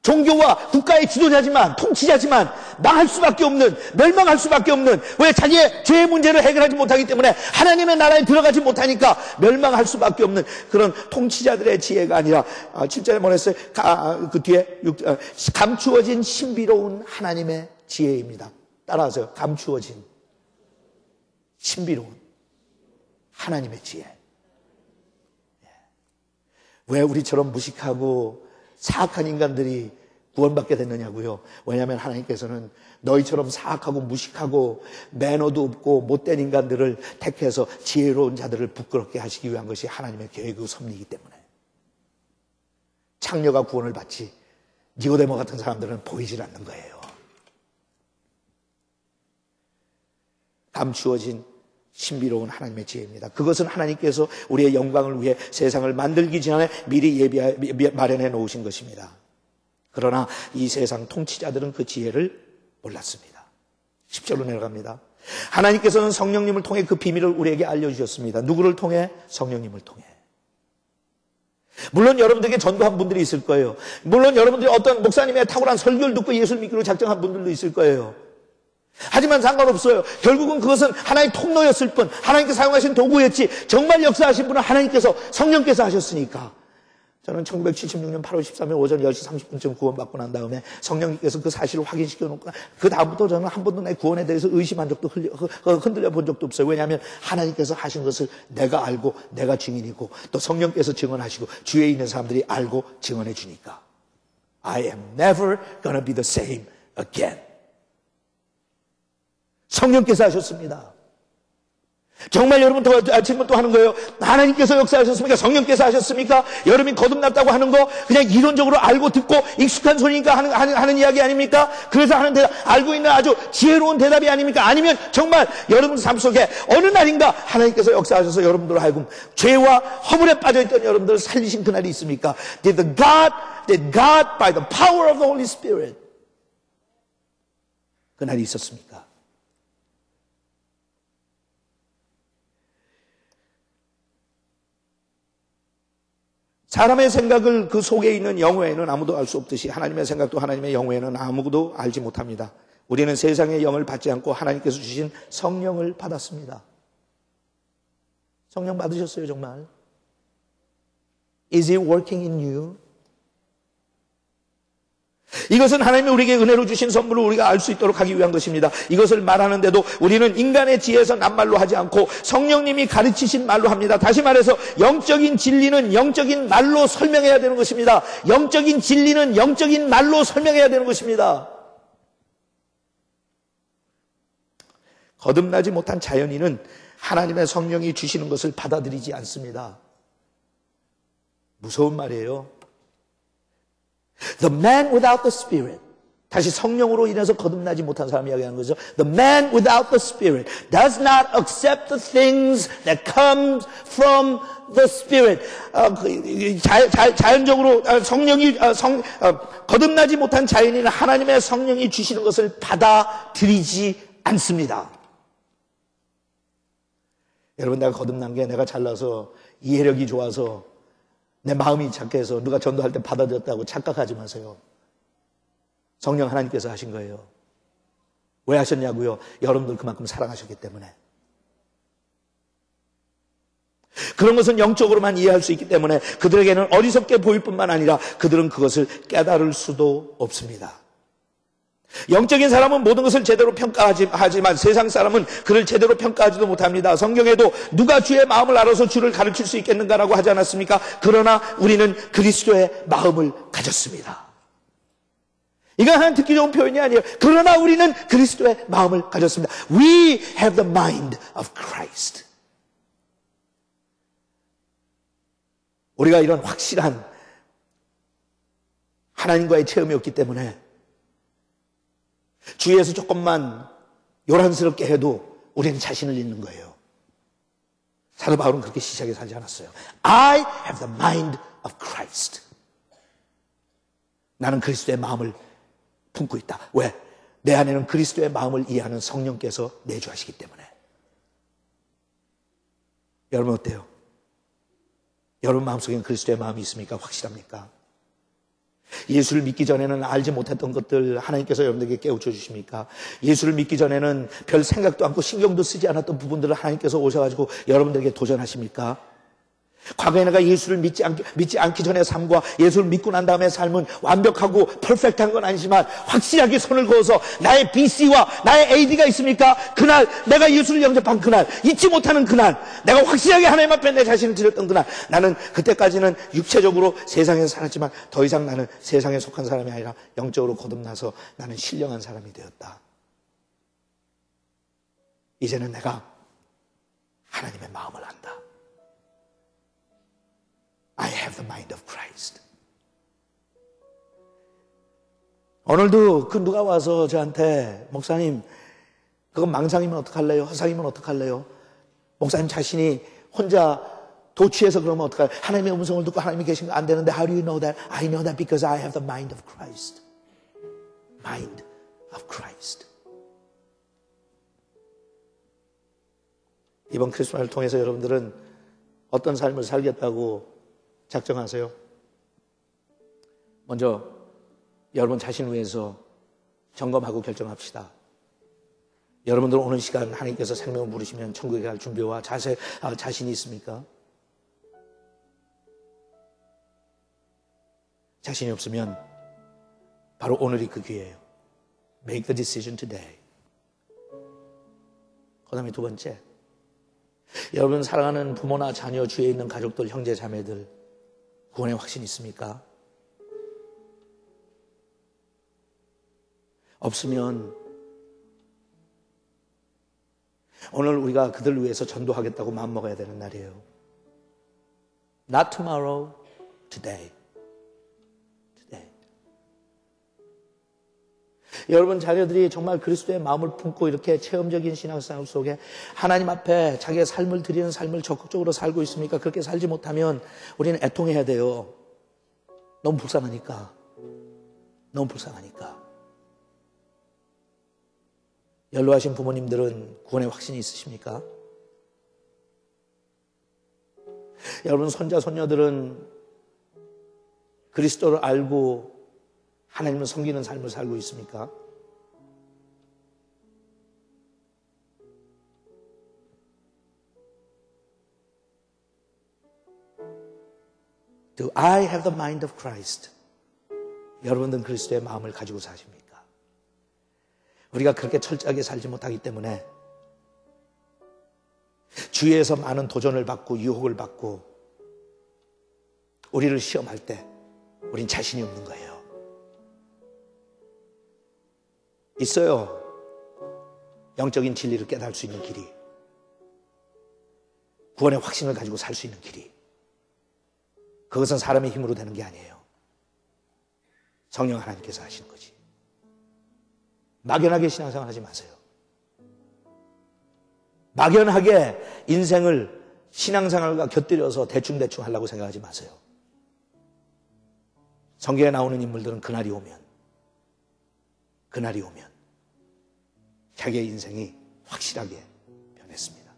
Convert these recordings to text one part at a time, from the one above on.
종교와 국가의 지도자지만, 통치자지만 망할 수밖에 없는, 멸망할 수밖에 없는, 왜 자기의 죄의 문제를 해결하지 못하기 때문에 하나님의 나라에 들어가지 못하니까 멸망할 수밖에 없는 그런 통치자들의 지혜가 아니라 7절에 뭐랬어요? 그 뒤에 감추어진 신비로운 하나님의 지혜입니다. 따라하세요. 감추어진 신비로운 하나님의 지혜. 왜 우리처럼 무식하고 사악한 인간들이 구원받게 됐느냐고요. 왜냐하면 하나님께서는 너희처럼 사악하고 무식하고 매너도 없고 못된 인간들을 택해서 지혜로운 자들을 부끄럽게 하시기 위한 것이 하나님의 계획의 섭리이기 때문에. 창녀가 구원을 받지 니고데모 같은 사람들은 보이질 않는 거예요. 감추어진 신비로운 하나님의 지혜입니다. 그것은 하나님께서 우리의 영광을 위해 세상을 만들기 전에 미리 마련해 놓으신 것입니다. 그러나 이 세상 통치자들은 그 지혜를 몰랐습니다. 10절로 내려갑니다. 하나님께서는 성령님을 통해 그 비밀을 우리에게 알려주셨습니다. 누구를 통해? 성령님을 통해. 물론 여러분들에게 전도한 분들이 있을 거예요. 물론 여러분들이 어떤 목사님의 탁월한 설교를 듣고 예수를 믿기로 작정한 분들도 있을 거예요. 하지만 상관없어요. 결국은 그것은 하나의 통로였을 뿐, 하나님께 사용하신 도구였지, 정말 역사하신 분은 하나님께서, 성령께서 하셨으니까. 저는 1976년 8월 13일 오전 10시 30분쯤 구원받고 난 다음에 성령님께서 그 사실을 확인시켜 놓고, 그 다음부터 저는 한 번도 내 구원에 대해서 의심한 적도 흔들려 본 적도 없어요. 왜냐하면 하나님께서 하신 것을 내가 알고 내가 증인이고, 또 성령께서 증언하시고 주위에 있는 사람들이 알고 증언해 주니까. I am never gonna be the same again. 성령께서 하셨습니다. 정말 여러분 질문 또 하는 거예요. 하나님께서 역사하셨습니까? 성령께서 하셨습니까? 여러분이 거듭났다고 하는 거 그냥 이론적으로 알고 듣고 익숙한 소리니까 하는 이야기 아닙니까? 그래서 하는 대답, 알고 있는 아주 지혜로운 대답이 아닙니까? 아니면 정말 여러분 삶 속에 어느 날인가 하나님께서 역사하셔서 여러분들을 하여금 죄와 허물에 빠져있던 여러분들을 살리신 그날이 있습니까? Did God by the power of the Holy Spirit 그날이 있었습니까? 사람의 생각을 그 속에 있는 영혼에는 아무도 알 수 없듯이 하나님의 생각도 하나님의 영혼에는 아무도 알지 못합니다. 우리는 세상의 영을 받지 않고 하나님께서 주신 성령을 받았습니다. 성령 받으셨어요, 정말? Is it working in you? 이것은 하나님이 우리에게 은혜로 주신 선물을 우리가 알 수 있도록 하기 위한 것입니다. 이것을 말하는데도 우리는 인간의 지혜에서 낱말로 하지 않고 성령님이 가르치신 말로 합니다. 다시 말해서 영적인 진리는 영적인 말로 설명해야 되는 것입니다. 영적인 진리는 영적인 말로 설명해야 되는 것입니다. 거듭나지 못한 자연인은 하나님의 성령이 주시는 것을 받아들이지 않습니다. 무서운 말이에요. The man without the Spirit. 다시 성령으로 인해서 거듭나지 못한 사람이 이야기하는 거죠. The man without the Spirit does not accept the things that come from the Spirit. 자연적으로 성령이 거듭나지 못한 자연인은 하나님의 성령이 주시는 것을 받아들이지 않습니다. 여러분, 내가 거듭난 게 내가 잘나서 이해력이 좋아서 내 마음이 착해서 누가 전도할 때 받아들였다고 착각하지 마세요. 성령 하나님께서 하신 거예요. 왜 하셨냐고요? 여러분들 그만큼 사랑하셨기 때문에. 그런 것은 영적으로만 이해할 수 있기 때문에 그들에게는 어리석게 보일 뿐만 아니라 그들은 그것을 깨달을 수도 없습니다. 영적인 사람은 모든 것을 제대로 평가하지만 세상 사람은 그를 제대로 평가하지도 못합니다. 성경에도 누가 주의 마음을 알아서 주를 가르칠 수 있겠는가라고 하지 않았습니까? 그러나 우리는 그리스도의 마음을 가졌습니다. 이건 하나님 듣기 좋은 표현이 아니에요. 그러나 우리는 그리스도의 마음을 가졌습니다. We have the mind of Christ. 우리가 이런 확실한 하나님과의 체험이 없기 때문에 주위에서 조금만 요란스럽게 해도 우리는 자신을 잃는 거예요. 사도 바울은 그렇게 시작해 살지 않았어요. I have the mind of Christ. 나는 그리스도의 마음을 품고 있다. 왜? 내 안에는 그리스도의 마음을 이해하는 성령께서 내주하시기 때문에. 여러분 어때요? 여러분 마음속에는 그리스도의 마음이 있습니까? 확실합니까? 예수를 믿기 전에는 알지 못했던 것들 하나님께서 여러분들에게 깨우쳐 주십니까? 예수를 믿기 전에는 별 생각도 않고 신경도 쓰지 않았던 부분들을 하나님께서 오셔가지고 여러분들에게 도전하십니까? 과거에 내가 예수를 믿지 않기 전의 삶과 예수를 믿고 난 다음의 삶은 완벽하고 퍼펙트한 건 아니지만 확실하게 손을 그어서 나의 BC와 나의 AD가 있습니까? 그날 내가 예수를 영접한 그날, 잊지 못하는 그날, 내가 확실하게 하나님 앞에 내 자신을 드렸던 그날, 나는 그때까지는 육체적으로 세상에서 살았지만 더 이상 나는 세상에 속한 사람이 아니라 영적으로 거듭나서 나는 신령한 사람이 되었다. 이제는 내가 하나님의 마음을 안다. I have the mind of Christ. 오늘도 그 누가 와서 저한테 목사님 그건 망상이면 어떡할래요? 허상이면 어떡할래요? 목사님 자신이 혼자 도취해서 그러면 어떡할래요? 하나님의 음성을 듣고 하나님이 계신 거 안 되는데 How do you know that? I know that because I have the mind of Christ. Mind of Christ. 이번 크리스마스를 통해서 여러분들은 어떤 삶을 살겠다고 작정하세요? 먼저 여러분 자신을 위해서 점검하고 결정합시다. 여러분들 오는 시간 하나님께서 생명을 부르시면 천국에 갈 준비와 자신이 있습니까? 자신이 없으면 바로 오늘이 그 기회예요. Make the decision today. 그 다음에 두 번째, 여러분 사랑하는 부모나 자녀, 주위에 있는 가족들, 형제, 자매들 구원의 확신이 있습니까? 없으면 오늘 우리가 그들을 위해서 전도하겠다고 마음먹어야 되는 날이에요. Not tomorrow, today. Today. 여러분 자녀들이 정말 그리스도의 마음을 품고 이렇게 체험적인 신앙생활 속에 하나님 앞에 자기의 삶을 드리는 삶을 적극적으로 살고 있습니까? 그렇게 살지 못하면 우리는 애통해야 돼요. 너무 불쌍하니까. 너무 불쌍하니까. 연로하신 부모님들은 구원의 확신이 있으십니까? 여러분 손자, 손녀들은 그리스도를 알고 하나님을 섬기는 삶을 살고 있습니까? Do I have the mind of Christ? 여러분들은 그리스도의 마음을 가지고 사십니까? 우리가 그렇게 철저하게 살지 못하기 때문에 주위에서 많은 도전을 받고 유혹을 받고 우리를 시험할 때 우린 자신이 없는 거예요. 있어요. 영적인 진리를 깨달을 수 있는 길이. 구원의 확신을 가지고 살 수 있는 길이. 그것은 사람의 힘으로 되는 게 아니에요. 성령 하나님께서 하시는 거지. 막연하게 신앙생활 하지 마세요. 막연하게 인생을 신앙생활과 곁들여서 대충대충 하려고 생각하지 마세요. 성경에 나오는 인물들은 그날이 오면 자기의 인생이 확실하게 변했습니다.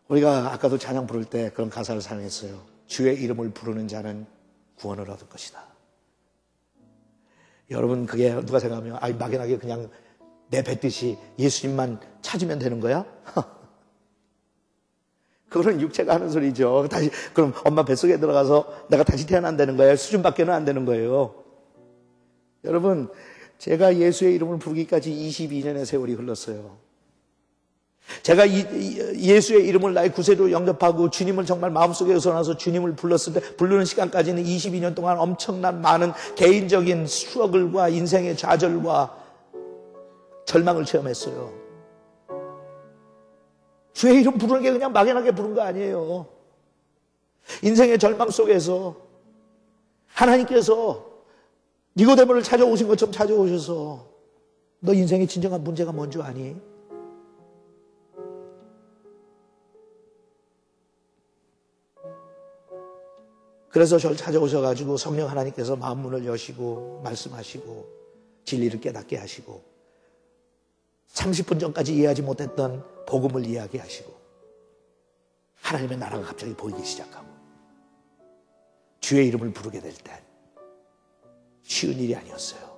우리가 아까도 찬양 부를 때 그런 가사를 사용했어요. 주의 이름을 부르는 자는 구원을 얻을 것이다. 여러분 그게 누가 생각하면 막연하게 그냥 내뱉듯이 예수님만 찾으면 되는 거야? 그거는 육체가 하는 소리죠. 다시 그럼 엄마 뱃속에 들어가서 내가 다시 태어난다는 거예요? 수준밖에는 안 되는 거예요. 여러분 제가 예수의 이름을 부르기까지 22년의 세월이 흘렀어요. 제가 예수의 이름을 나의 구세주로 영접하고 주님을 정말 마음속에 의존해서 주님을 불렀을 때 부르는 시간까지는 22년 동안 엄청난 많은 개인적인 스트러글과 인생의 좌절과 절망을 체험했어요. 주의 이름 부르는 게 그냥 막연하게 부른 거 아니에요. 인생의 절망 속에서 하나님께서 니고데모를 찾아오신 것처럼 찾아오셔서 너 인생의 진정한 문제가 뭔지 아니? 그래서 저를 찾아오셔가지고 성령 하나님께서 마음문을 여시고 말씀하시고 진리를 깨닫게 하시고 30분 전까지 이해하지 못했던 복음을 이해하게 하시고 하나님의 나라가 갑자기 보이기 시작하고 주의 이름을 부르게 될 때 쉬운 일이 아니었어요.